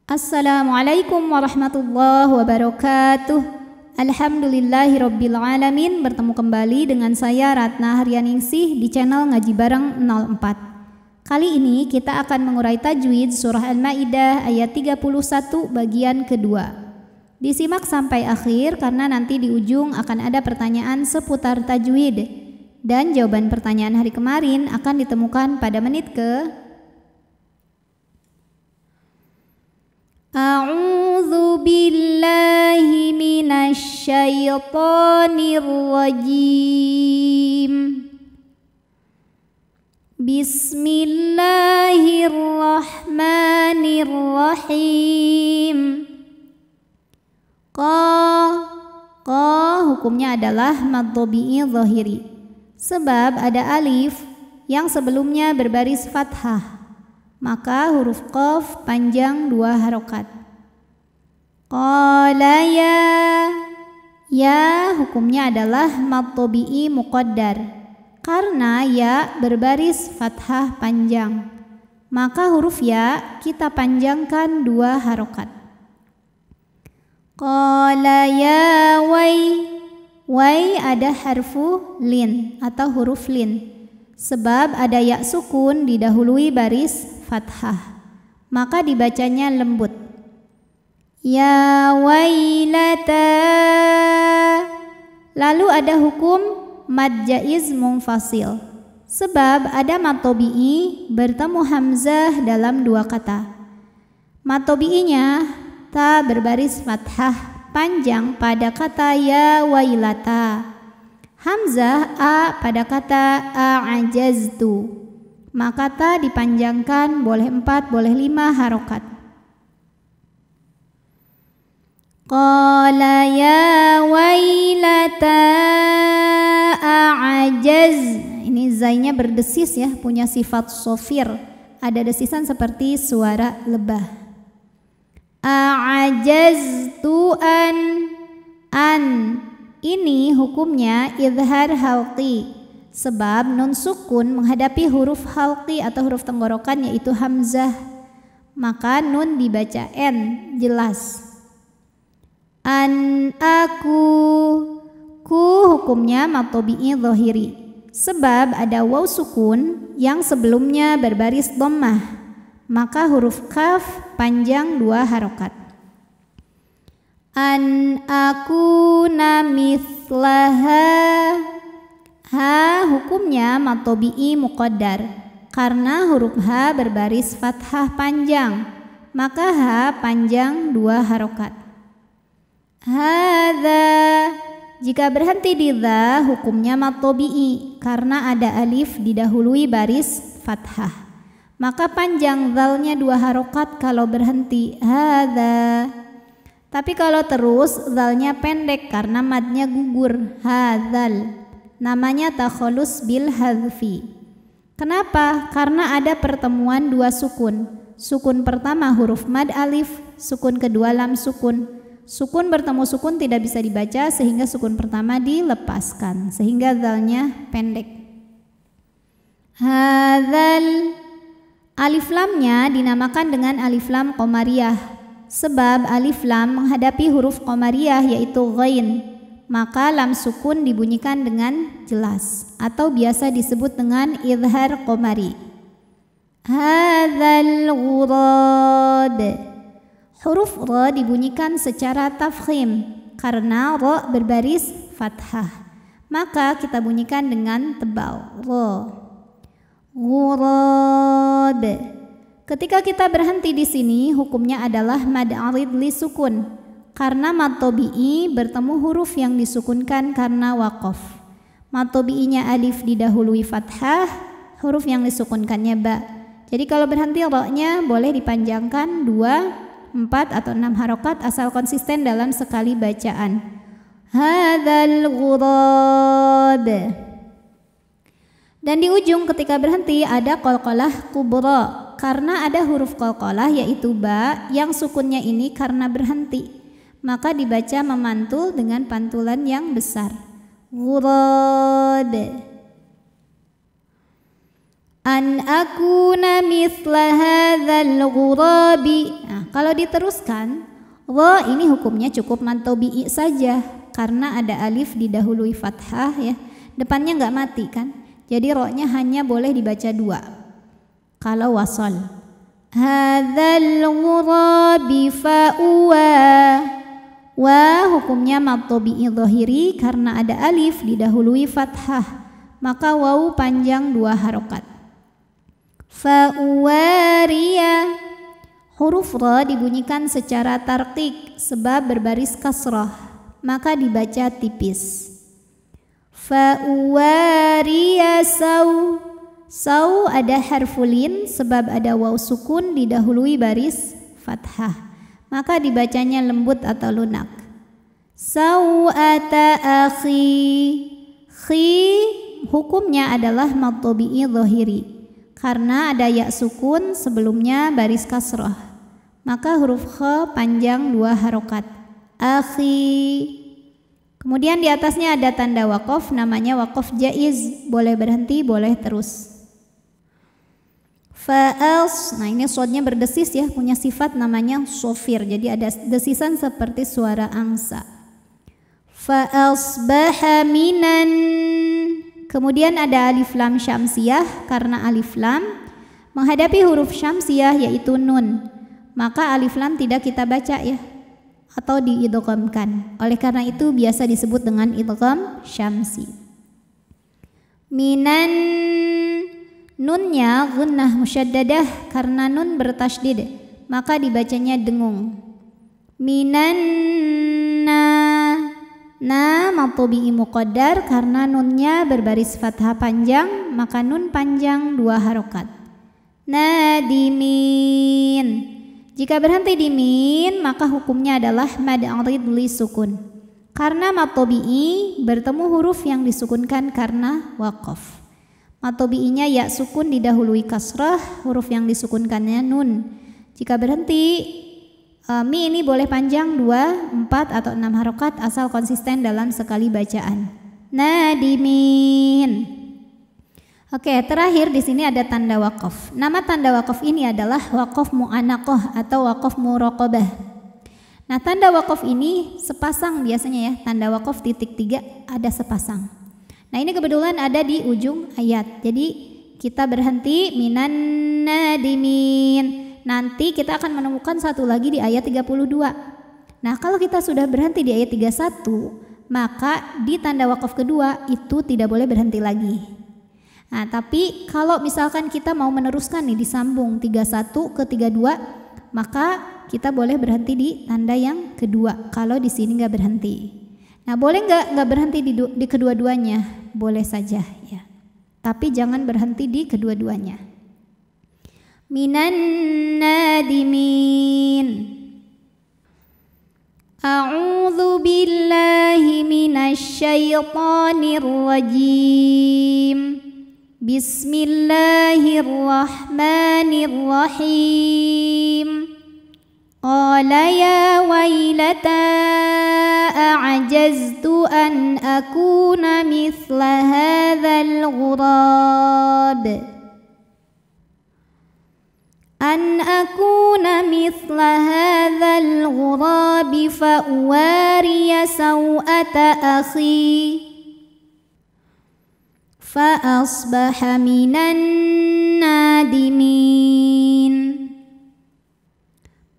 Assalamualaikum warahmatullahi wabarakatuh. Alhamdulillahirabbil alamin. Bertemu kembali dengan saya Ratna Haryaningsih di channel Ngaji Bareng 04. Kali ini kita akan mengurai tajwid surah Al-Maidah ayat 31 bagian kedua. Disimak sampai akhir karena nanti di ujung akan ada pertanyaan seputar tajwid. Dan jawaban pertanyaan hari kemarin akan ditemukan pada menit ke A'udzu billahi minasy syaithanir rajim. Bismillahirrahmanirrahim. Qa hukumnya adalah mad tabi'i zahiri. Sebab ada alif yang sebelumnya berbaris fathah, maka huruf qaf panjang 2 harokat. Qala ya hukumnya adalah mad tabi'i muqaddar. Karena ya berbaris fathah panjang, maka huruf ya kita panjangkan 2 harokat. Qala ya wai ada harfu lin atau huruf lin. Sebab ada ya sukun didahului baris fathah, maka dibacanya lembut. Ya wailata. Lalu ada hukum mad jaiz munfasil. Sebab ada mad tabi'i bertemu hamzah dalam 2 kata. Mad tabi'inya ta berbaris fathah panjang pada kata ya wailata. Hamzah a pada kata a'ajaztu, maka ta dipanjangkan boleh 4 boleh 5 harokat. Qala ya wailata a'ajaz. Ini zainya berdesis ya, punya sifat sofir, ada desisan seperti suara lebah. A'ajaztu an. Ini hukumnya idhar halqi. Sebab nun sukun menghadapi huruf halqi atau huruf tenggorokan yaitu hamzah, maka nun dibaca n jelas. An ku hukumnya mad tabi'i zahiri. Sebab ada waw sukun yang sebelumnya berbaris dhammah, maka huruf kaf panjang 2 harokat. An akuna mithlaha. Ha hukumnya mad tabi'i muqaddar. Karena huruf ha berbaris fathah panjang, maka ha panjang 2 harokat. Hadza. Jika berhenti di dha hukumnya mad tabi'i karena ada alif didahului baris fathah, maka panjang dzalnya 2 harokat kalau berhenti hadza. Tapi kalau terus dzalnya pendek karena madnya gugur hadzal. Namanya takhalus bil hadzfi. Kenapa? Karena ada pertemuan 2 sukun. Sukun pertama huruf mad alif, sukun kedua lam sukun. Sukun bertemu sukun tidak bisa dibaca sehingga sukun pertama dilepaskan sehingga dzalnya pendek. Hadzal. Alif lamnya dinamakan dengan alif lam qamariyah. Sebab alif lam menghadapi huruf qamariyah yaitu ghain, maka lam sukun dibunyikan dengan jelas atau biasa disebut dengan idhar qamari. Hadzal ghurad. Huruf ra dibunyikan secara tafkhim karena ra berbaris fathah, maka kita bunyikan dengan tebal ra. Ghurad. Ketika kita berhenti di sini hukumnya adalah mad arid li sukun karena mad tabi'i bertemu huruf yang disukunkan karena waqaf. Mad tabi'inya alif didahului fathah, huruf yang disukunkannya ba. Jadi kalau berhenti ra-nya boleh dipanjangkan 2, 4 atau 6 harokat asal konsisten dalam sekali bacaan. Hadzal ghurab. Dan di ujung ketika berhenti ada qalqalah kubra. Karena ada huruf qalqalah yaitu ba yang sukunnya ini karena berhenti, maka dibaca memantul dengan pantulan yang besar. Ghurad. An akuna mithla hadzal ghurabi. Nah, kalau diteruskan, ra ini hukumnya cukup mad tabi'i saja karena ada alif didahului fathah ya. Depannya enggak mati kan? Jadi ra-nya hanya boleh dibaca 2. Kalau wasal. Hadzal ghurabi fa'uwa. Wa hukumnya mad tabi'i dhahiri karena ada alif didahului fathah. Maka wawu panjang 2 harokat. Fa'uwariya. Huruf ra dibunyikan secara tarqiq sebab berbaris kasrah, maka dibaca tipis. Fa'uwariya saw. Saw ada harfulin sebab ada waw sukun didahului baris fathah, maka dibacanya lembut atau lunak. Sawata akhi. Khi hukumnya adalah mad tabi'i dhahiri karena ada ya sukun sebelumnya baris kasrah, maka huruf kha panjang 2 harokat. Akhi. Kemudian di atasnya ada tanda waqaf, namanya waqaf jaiz, boleh berhenti, boleh terus. Fa'als. Nah ini sodnya berdesis ya, punya sifat namanya sofir, jadi ada desisan seperti suara angsa. Fa'asbaha minan. Kemudian ada alif lam syamsiyah karena alif lam menghadapi huruf syamsiyah yaitu nun, maka alif lam tidak kita baca ya, atau diidghamkan. Oleh karena itu biasa disebut dengan idgham syamsi. Minan. Nunnya gunnah musyaddadah karena nun bertasydid, maka dibacanya dengung. Minan. Na mad tabi'i muqaddar karena nunnya berbaris fathah panjang, maka nun panjang 2 harokat. Nadimin. Jika berhenti di min, maka hukumnya adalah mad arid li sukun. Karena mad tabi'i bertemu huruf yang disukunkan karena waqaf. Mad tabi'inya ya sukun didahului kasrah, huruf yang disukunkannya nun. Jika berhenti mi ini boleh panjang 2, 4 atau 6 harokat asal konsisten dalam sekali bacaan. Nadimin. Oke, terakhir di sini ada tanda waqaf. Nama tanda waqaf ini adalah waqaf mu'anaqah atau waqaf muraqabah. Nah, tanda waqaf ini sepasang biasanya ya. Tanda waqaf titik 3 ada sepasang. Nah, ini kebetulan ada di ujung ayat. Jadi kita berhenti minan nadimin. Nanti kita akan menemukan satu lagi di ayat 32. Nah, kalau kita sudah berhenti di ayat 31, maka di tanda waqaf kedua itu tidak boleh berhenti lagi. Nah, tapi kalau misalkan kita mau meneruskan nih disambung 31 ke 32, maka kita boleh berhenti di tanda yang kedua. Kalau di sini nggak berhenti. Nah, boleh nggak berhenti di kedua-duanya? Boleh saja ya. Tapi jangan berhenti di kedua-duanya. Minan nadimin. A'udzu billahi minasy syaithanir rajim. Bismillahirrahmanirrahim. Qala ya wailata a'jaztu an akuna mithla hadzal ghurab. An akuna mithla hadzal ghurabi fa'uwariya saw'ata akhi fa asbaha minan nadimin.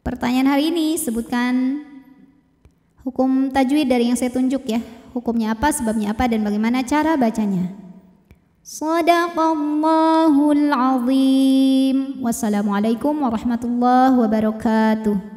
Pertanyaan hari ini sebutkan hukum tajwid dari yang saya tunjuk ya. Hukumnya apa, sebabnya apa, dan bagaimana cara bacanya. Shadaqallahul azim. Wassalamualaikum warahmatullahi wabarakatuh.